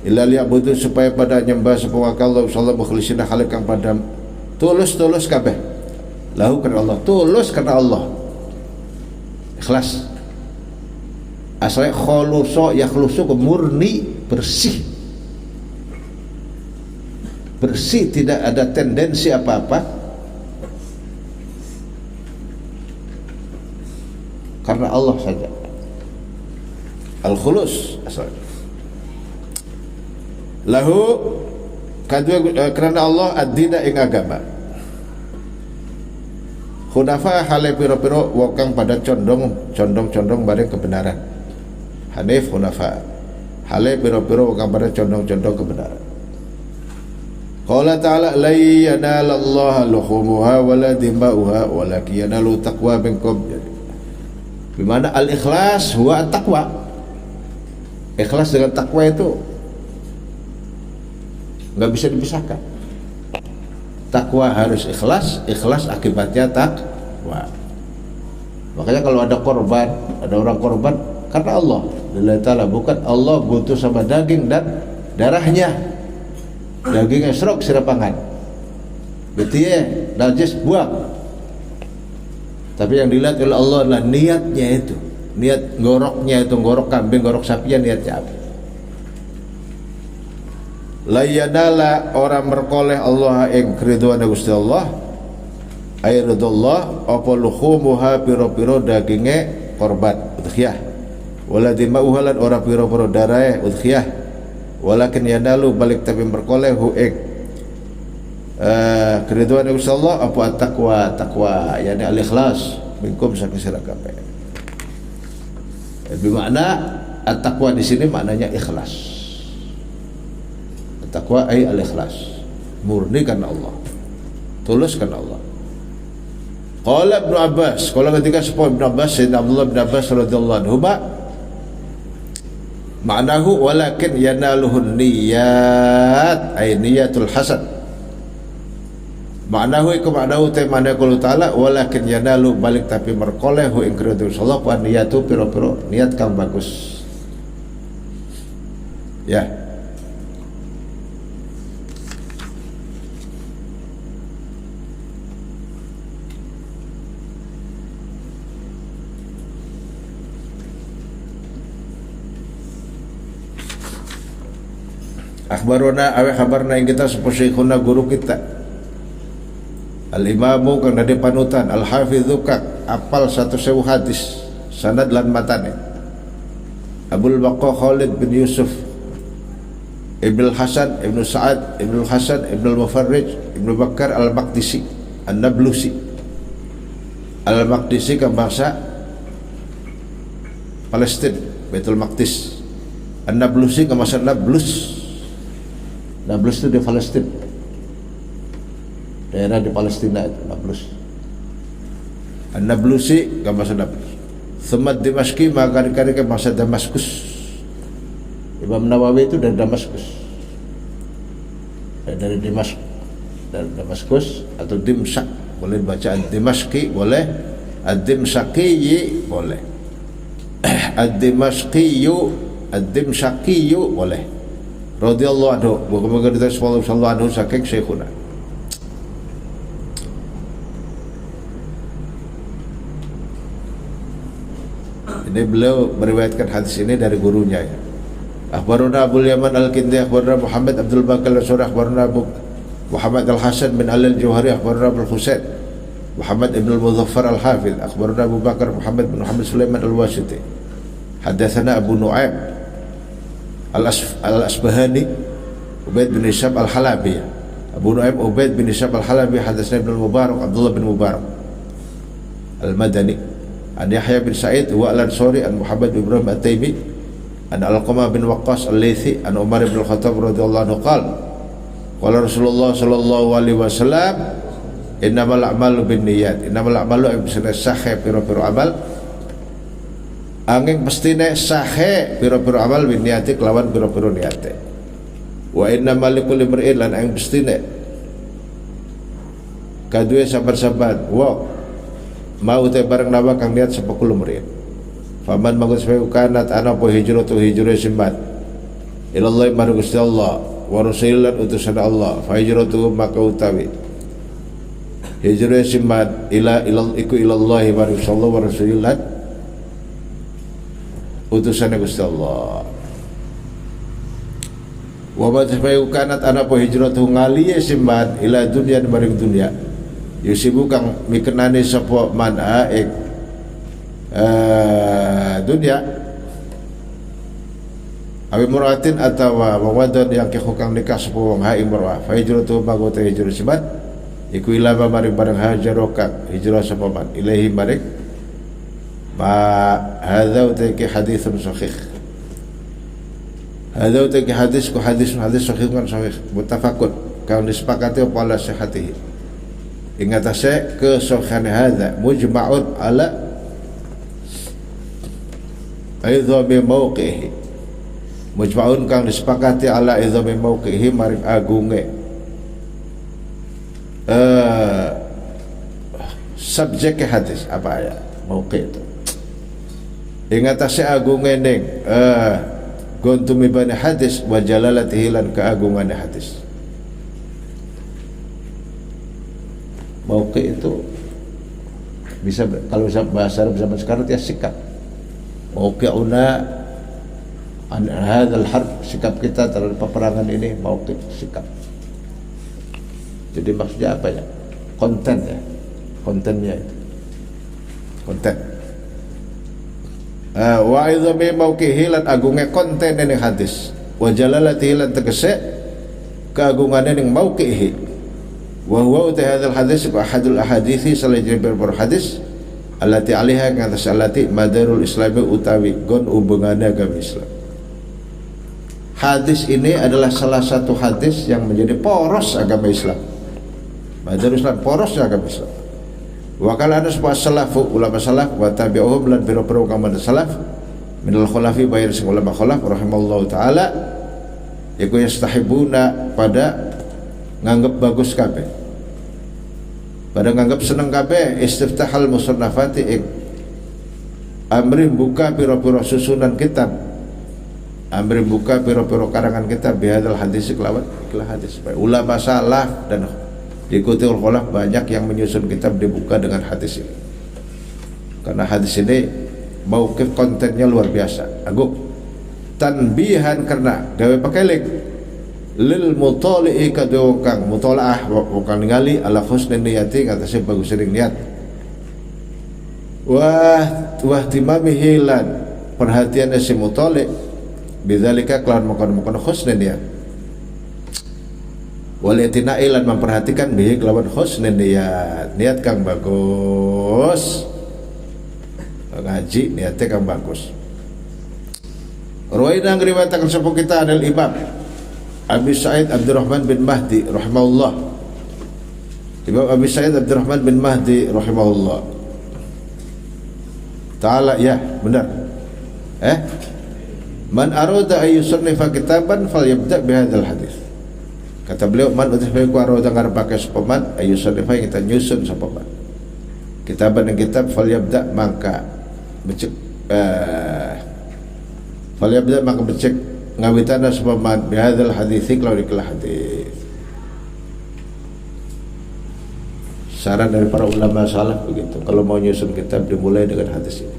illa liya'budu supaya pada nyembah sapa wong akeh Allah sallallahu mukhlisina khalik kang pada tulus kabeh lahu karena Allah, tulus karena Allah, ikhlas. Asalnya khuluso yakhlusu, murni, bersih, tidak ada tendensi apa-apa karena Allah saja. Al-khulus asalnya lahu kadua karena Allah ad-dina ing agama Hunafa hale piro-piro wong pada condong bareng kebenaran. Hanif hunafa hale piro-piro wong pada condong kebenaran. Qala ta'ala la yanalallaha luhumuha wala dima'uha walakin yanalu taqwa minkum. Di mana al-ikhlas huwa at-taqwa. Ikhlas dengan takwa itu nggak bisa dipisahkan. Takwa harus ikhlas, ikhlas akibatnya takwa. Makanya kalau ada korban, ada orang korban karena Allah, lillahi ta'ala, bukan Allah butuh sama daging dan darahnya. Dagingnya serok sirapangan, betul ya, najis buang. Tapi yang dilihat oleh Allah adalah niatnya itu, niat ngoroknya itu, ngorok kambing, ngorok sapi, niatnya apa? La yanala orang merkoleh Allah ing keriduan Gusti Allah ayridullah apa luhumuha piro-piro daginge korban udhiyah wala dima'uha lan ora piro-piro darahe udhiyah walakin yanalu balik tapi merkoleh hu ing keriduan Gusti Allah apa takwa yani al-ikhlas minkum saking sira kabeh. Bermakna at-taqwa di sini maknanya ikhlas. Takwa ay al-ikhlas, murni karena Allah, tulus karena Allah. Qala Ibnu Abbas, kalau ketika sepuluh Ibnu Abbas, Sayyidina Abdullah bin Abbas radhiyallahu anhu, maknahu walakin yanaluhun niyat ay niyatul hasan. Maknahu iku maknahu temane qul ta'ala walakin yanalu balik tapi merkolehu ing kredul Allah wa niyatu piro-piro niat kang bagus. Ya. Akhbaruna awe khabarna yang kita sepusyaikhuna guru kita al-imamu kang dadi panutan al-hafidhu kang apal 1.000 hadis sanad lan matane Abul Baqa Khalid bin Yusuf Ibnu Hasan Ibnu Sa'ad Ibnu Hasan Ibnu Mufarrij Ibnu Bakar al-Maqdisi An-Nablusi al-Maqdisi kang bangsa Palestina Baitul Maqdis An-Nablusi kang bangsa Nablus itu di Palestina, daerah di Palestina itu Nablus. An-Nablusi ke masa Nablus. Semat Dimashqi maka dikari ke masa Damaskus. Imam Nawawi itu dari Damaskus, dari Dimashq, dari Damaskus atau Dimshaq, boleh baca Ad-Dimashqi, boleh Ad-Dimshaqiyi, boleh Ad-Dimashqiyu, Ad-Dimshaqiyu, boleh. Radhiyallahu anhu, moga-moga diterus sallallahu anhu saking syekhuna. Ini beliau meriwayatkan hadis ini dari gurunya ya. Akhbaruna Abul Yaman Al-Kindi, akhbaruna Muhammad Abdul Bakal Al-Surah, akhbaruna Abu Muhammad Al-Hasan bin Al-Jauhari, akhbaruna Abu Husain Muhammad Ibn Al-Muzaffar Al-Hafidh, akhbaruna Abu Bakar Muhammad bin Muhammad Sulaiman Al-Wasiti. Hadatsana Abu Nu'aim Al-Asbahani Ubaid bin Ishab Al-Halabi, Abu Nu'aim Ubaid bin Ishab Al-Halabi, hadatsana Ibnu Mubarak Abdullah bin Mubarak Al-Madani an Yahya bin Sa'id wa Al-Ansari an Muhammad bin Ibrahim At-Taimi an Al-Qamah bin Waqqas Al-Laythi an Umar bin Al-Khattab radhiyallahu anhu qala qala Rasulullah sallallahu alaihi wasallam innamal a'malu binniyat, innamal a'malu bisana sahih piro-piro amal angin pastine sahe piro-piro amal bin niati kelawan piro-piro niate wa inna malikul imri'in lan angin pastine kadue sabar-sabar wa mau te bareng nawa kang niat sepakul imri'in faman magus fe kanat ana po hijratu hijrah simbat ilallah maru Gusti Allah wa rasulilan utusan Allah fa hijratu maka utawi hijrah simbat ilal iku ilallah maru sallallahu wa rasulilan utusannya Gusti Allah. Wa batfayu kanat ana po hijratu ngaliye simban ila dunya maring dunya. Yusibu kang mikenane sapa man aik dunya. Awi muratin atawa wawadon yang kekukang nikah sapa wong ha imrah. Fa hijratu magote hijrah simban iku ilama maring bareng hajaroka hijrah sapa man ilahi maring ma hadza utaki haditsun sahih. Hadza utaki hadis sahih kan sahih muttafaqun kang disepakati apa ala sihatihi. Ingatase kesahihan hadza mujma'un ala aidhami mauqihi. Mujma'un kang disepakati ala aidhami mauqihi maring agunge subjek hadis apa ya mauqi itu ingatase agunge ning gontumi bani hadis wa jalalatihi lan keagungan hadis. Mauqi itu bisa kalau bahasa Arab zaman sekarang ya sikap. Mauqi'una an hadzal harb, sikap kita terhadap peperangan ini mauqi, sikap. Jadi maksudnya apa ya? Konten ya, kontennya itu, konten. Wa idhami mauqihi lan agunge konten ini hadis. Wa jalalatihi lan tegese keagungannya ning mauqihi. Wa huwa hadzal hadis wa ahadul ahadithi salajil ber hadis allati alaiha kang atas allati madarul islami utawi gon hubungannya agama Islam. Hadis ini adalah salah satu hadis yang menjadi poros agama Islam. Madarul Islam porosnya agama Islam. Wa kala ana sebuah salafu ulama salaf wa tabi'uhum lan biro-biro kang salaf minal khulafi bayar sing ulama khulaf rahimallahu taala iku yastahibuna pada nganggep bagus kabeh, pada nganggep seneng kabeh istiftahal musannafati ing amri buka piro-piro susunan kitab, amri buka piro-piro karangan kitab bihadal hadis kelawan ikhlas hadis. Ulama salaf dan diikuti oleh banyak yang menyusun kitab dibuka dengan hadis ini, karena hadis ini mauqif kontennya luar biasa agung. Tanbihan karena gawe pakai link lil mutali'i kadhe kang mutalaah kang ningali ala husni niyati ngatasi bagus niat wa timamihi lan perhatian si mutali bidzalika kelawan mukon husni niat walitina ilan memperhatikan bihi kelawan husni niat kang bagus, ngaji niatnya kang bagus. Ruwaina ngriwayataken sapa kita adalah Imam Abi Sa'id Abdurrahman bin Mahdi rahimahullah. Imam Abi Sa'id Abdurrahman bin Mahdi rahimahullah ta'ala, ya benar. Man arada ayyusannifa kitaban falyabda bihadzal hadis. Kata beliau, man utisbahi ku arwah dengar pakai sepaman ayu sadifai kita nyusun sepaman kitaban yang kitab falyabda maka becek falyabda maka becek ngawitana sepaman bihadzal hadisi kalau dikelah hadis. Saran dari para ulama salaf begitu, kalau mau nyusun kitab dimulai dengan hadis ini.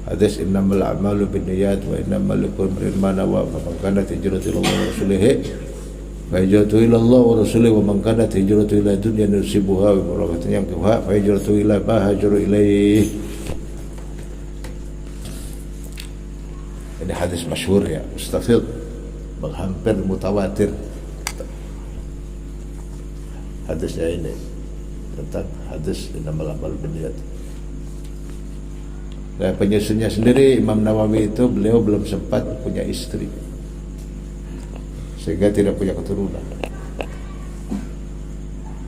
Hadis innamal a'malu binniyat wa innamal likulli imrin ma nawa faman kanat hijratuhu ila rasulih fa hijratuhu ila Allah wa rasulih wa man kanat hijratuhu ila dunya nusibuha wa imra'atin yankihuha fa hijratuhu ila ma hajara ilaih. Ini hadis masyhur ya, mustafid, hampir mutawatir hadisnya ini tentang hadis innamal a'malu binniyat. Dan penyusunnya sendiri Imam Nawawi itu beliau belum sempat punya istri sehingga tidak punya keturunan.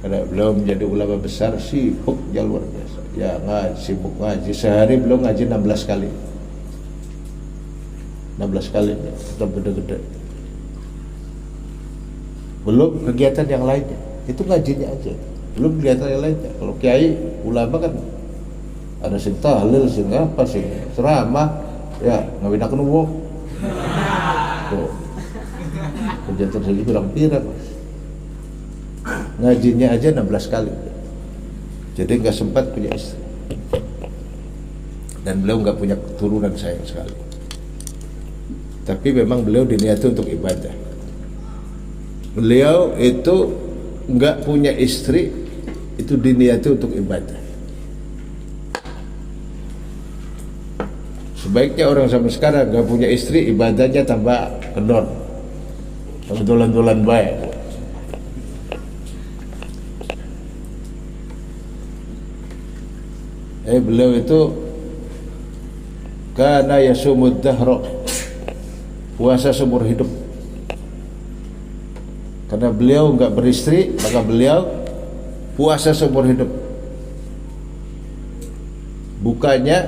Karena beliau menjadi ulama besar, sibuk luar biasa. Ya ngaji, sibuk ngaji. Sehari beliau ngaji 16 kali. 16 kali, tetap gede-gede. Belum kegiatan yang lainnya. Itu ngajinya aja. Belum kegiatan yang lainnya. Kalau kiai ulama kan ada sing tahlil, sing apa, sing ceramah, ya ngawinakeun wong. Tuh. Kegiatan saya bilang pirang. Ngajinya aja 16 kali. Jadi enggak sempat punya istri. Dan beliau enggak punya keturunan, sayang sekali. Tapi memang beliau diniati untuk ibadah. Beliau itu enggak punya istri, itu diniati untuk ibadah. Sebaiknya orang zaman sekarang gak punya istri, ibadahnya tambah kendor, tambah dolan-dolan baik. Beliau itu kana yasumud dahra, puasa seumur hidup. Karena beliau enggak beristri, maka beliau puasa seumur hidup. Bukanya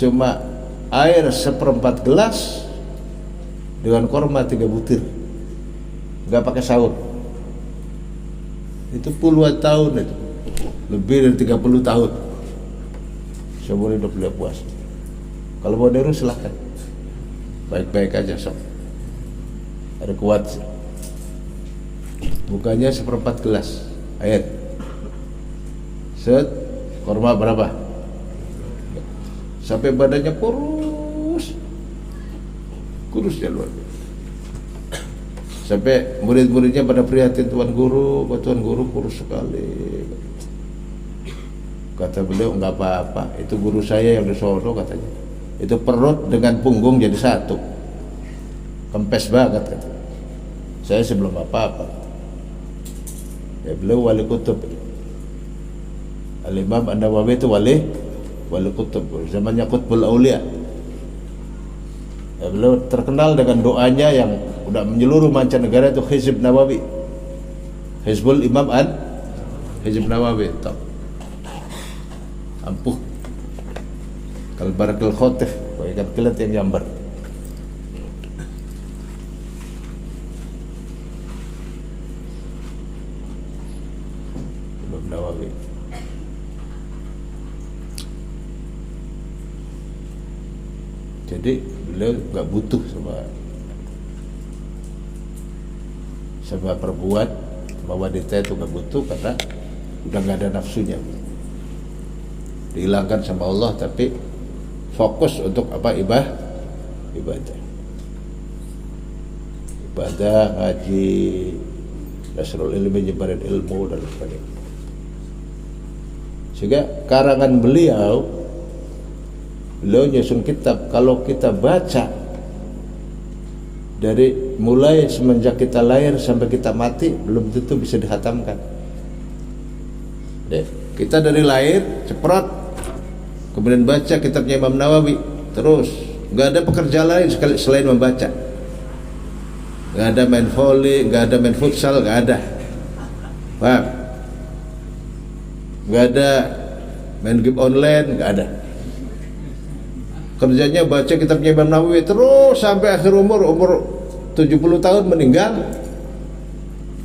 cuma air 1/4 gelas dengan korma 3 butir, enggak pakai sahur. Itu puluhan tahun itu, lebih dari 30 tahun seumur hidup beliau puasa. Kalau mau niru silahkan, baik-baik aja sok, ada kuat. Bukanya 1/4 gelas air, set korma berapa, sampai badannya kurusnya luar biasa. Sampai murid-muridnya pada prihatin, Tuan Guru kurus sekali. Kata beliau, enggak apa-apa, itu guru saya yang di Solo katanya, itu perut dengan punggung jadi satu, kempes banget kata. Saya sebelum apa-apa. Ya beliau wali kutub. Al-Imam An-Nawawi itu wali kutub, zamannya Qutbul Aulia. Ya, beliau terkenal dengan doanya yang udah menyeluruh mancanegara, itu Hizb Nawawi, Hizbul Imam Hizb Nawawi. Tahu? Ampuh kalbarakil khotif, ikan kilat yang nyambar. Imam Nawawi. Jadi beliau nggak butuh sama perempuan, sama wanita itu nggak butuh, karena udah nggak ada nafsunya, dihilangkan sama Allah, tapi fokus untuk apa? Ibadah, ngaji, nasrul ilmi, nyebarin ilmu dan sebagainya. Sehingga karangan beliau nyusun kitab, kalau kita baca dari mulai semenjak kita lahir sampai kita mati, belum tentu bisa dihatamkan. Kita dari lahir ceprot, kemudian baca kitabnya Imam Nawawi terus, nggak ada pekerjaan lain selain membaca. Nggak ada main volley, nggak ada main futsal, nggak ada, paham? Nggak ada main game online, nggak ada. Kerjanya baca kitabnya Imam Nawawi terus sampai akhir umur 70 tahun meninggal.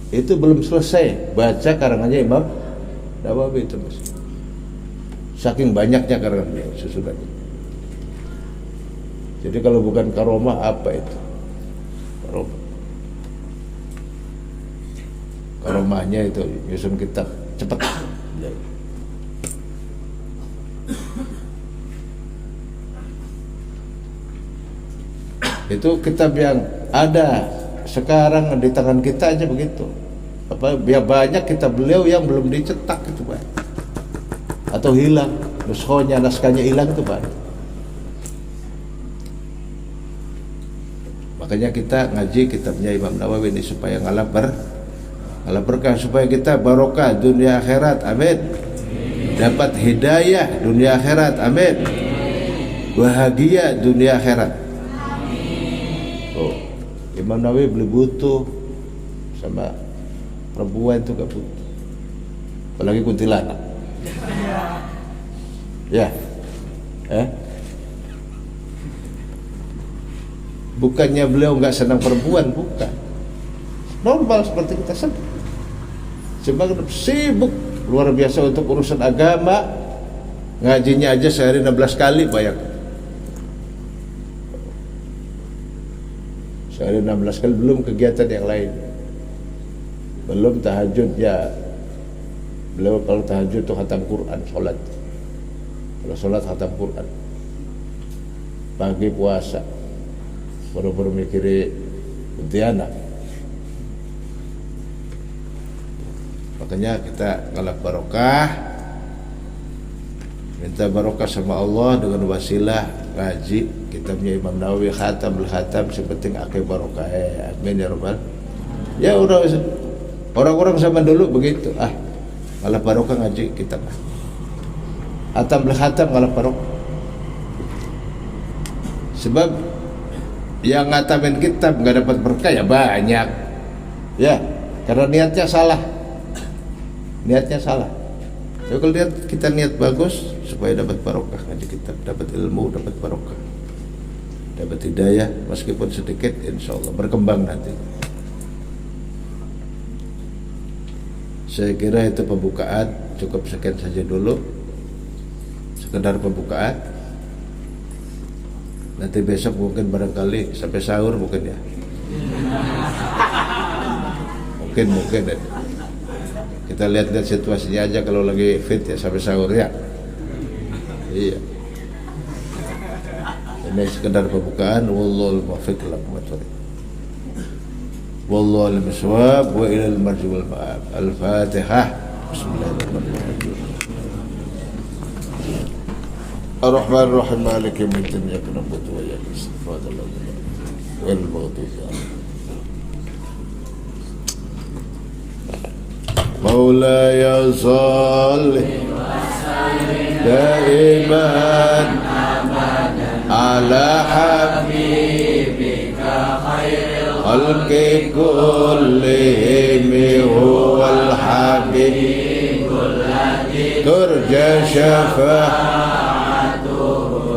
Itu belum selesai baca karangannya Imam Nawawi itu, Mas. Saking banyaknya karangan beliau susunannya. Jadi kalau bukan karomah, apa itu? Karomahnya itu nyusun kitab cepat. Itu kitab yang ada sekarang di tangan kita aja begitu. Biar banyak kitab beliau yang belum dicetak itu, Pak. Atau hilang, naskahnya hilang itu, Pak. Makanya kita ngaji kitabnya Imam Nawawi ini supaya ngalah berkah, supaya kita barokah dunia akhirat, amin. Dapat hidayah dunia akhirat, amin. Bahagia dunia akhirat. Imam Nawawi beli butuh sama perempuan itu gak butuh, apalagi kuntilanak. Ya, bukannya beliau nggak senang perempuan, bukan, normal seperti kita senang, cuma sibuk luar biasa untuk urusan agama. Ngajinya aja sehari 16 kali, bayangkan. Sehari 16 kali, belum kegiatan yang lain, belum tahajudnya. Beliau kalau tahajud itu khatam Quran, kalau sholat khatam Quran, pagi puasa, baru mikiri kuntilanak. Makanya kita ngalap barokah, minta barokah sama Allah dengan wasilah ngaji kitabnya Imam Nawawi, khatam, sepenting akeh barokah, amin ya rabbal. Ya udah, orang-orang zaman dulu begitu, malah barokah ngaji kitab. Atam beli khatam kalau barokah. Sebab yang ngatamin kitab nggak dapat berkah ya banyak, ya karena niatnya salah. Niatnya salah. Jadi kalau kita niat bagus supaya dapat barokah ngaji kitab, dapat ilmu, dapat barokah, dapat hidayah meskipun sedikit, insya Allah berkembang nanti. Saya kira itu pembukaan, cukup sekian saja dulu, sekedar pembukaan. Nanti besok mungkin barangkali sampai sahur mungkin ya. Mungkin kita lihat-lihat situasinya aja, kalau lagi fit ya sampai sahur ya. Iya. Ini sekedar pembukaan. Wallahul muwaffiq ila aqwamit thoriq. Wallahu a'lam bishawab wa ila al-marji wal ma'ab. Al-Fatihah. Bismillahirrahmanirrahim. Ar-Rahman Ar-Rahim Maliki yaumiddin iyyaka na'budu wa iyyaka nasta'in ghairil maghdubi 'alaihim. مولاي صل دائما على حبيبك خير الخلق كلهم هو الحبيب الذي ترجى شفاعته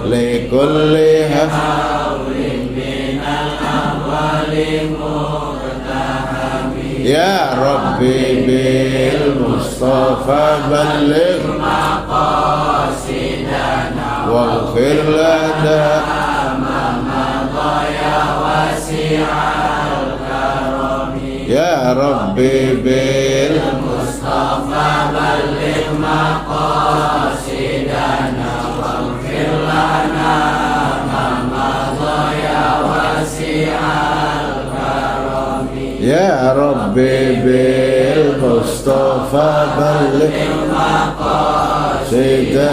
لكل هول من الأهوال يا ربي بالمصطفى بلغ مقاصدنا واغفر لنا ما مضى يا واسع الكرم يا ربي بالمصطفى بلغ مقاصدنا واغفر لنا ما مضى يا واسع يا ربي بالمصطفى بلغ مقاصدنا